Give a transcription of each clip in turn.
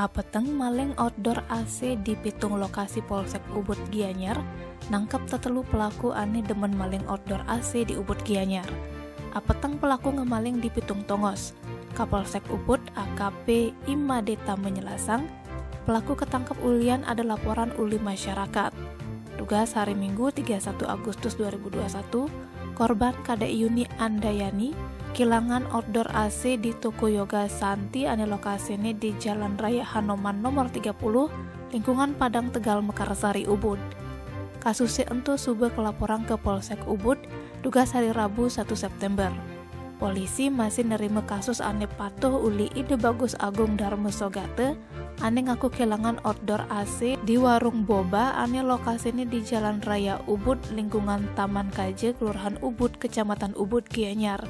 Apeteng maling outdoor AC di pitung lokasi Polsek Ubud Gianyar nangkep tetelu pelaku ane demen maling outdoor AC di Ubud Gianyar. Apeteng pelaku ngemaling di pitung tongos. Kapolsek Ubud AKP Imadeta menjelasang, pelaku ketangkep ulian ada laporan uli masyarakat. Tugas hari Minggu 31 Agustus 2021, korban KDI Yuni Andayani kilangan outdoor AC di toko yoga Santi ane lokasinya di Jalan Raya Hanoman nomor 30, lingkungan Padang Tegal Mekarsari Ubud. Kasusnya entu sube kelaporan ke Polsek Ubud, tugas hari Rabu 1 September. Polisi masih nerima kasus ane patuh uli Ide Bagus Agung Darmo Sogate ane ngaku kehilangan outdoor AC di warung boba ane lokasinya di Jalan Raya Ubud lingkungan Taman Kaje Kelurahan Ubud Kecamatan Ubud Gianyar.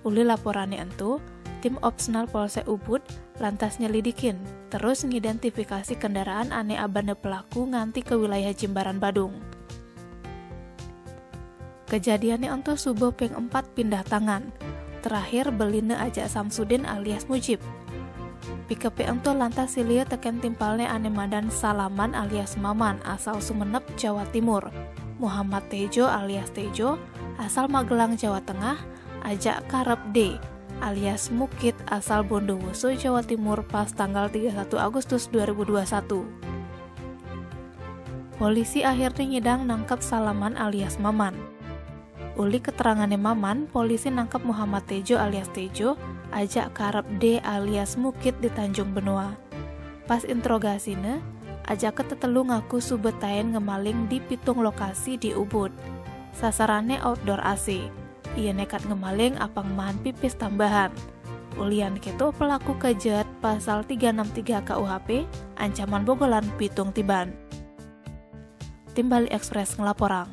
Uli laporannya entu, tim Opsnal Polsek Ubud lantas nyelidikin, terus ngidentifikasi kendaraan ane abane pelaku nganti ke wilayah Jimbaran Badung. Kejadiannya entu subuh ping 4 pindah tangan. Terakhir beline Aja Samsudin alias Mujib. Pikepe entu lantas silia teken timpalnya ane Madan Salaman alias Maman asal Sumenep, Jawa Timur. Muhammad Tejo alias Tejo asal Magelang, Jawa Tengah. Ajak Karep D alias Mukit asal Bondowoso, Jawa Timur pas tanggal 31 Agustus 2021. Polisi akhirnya ngidang nangkep Salaman alias Maman. Uli keterangannya Maman, polisi nangkep Muhammad Tejo alias Tejo, ajak Karep D alias Mukit di Tanjung Benoa. Pas interogasinya, ajak ketetelu ngaku subetain ngemaling di pitung lokasi di Ubud. Sasarannya outdoor AC. Ia nekat ngemaling apang mahan pipis tambahan. Ulian gitu pelaku kejet pasal 363 KUHP, ancaman bogolan pitung tiban. Tim Bali Express ngelaporang.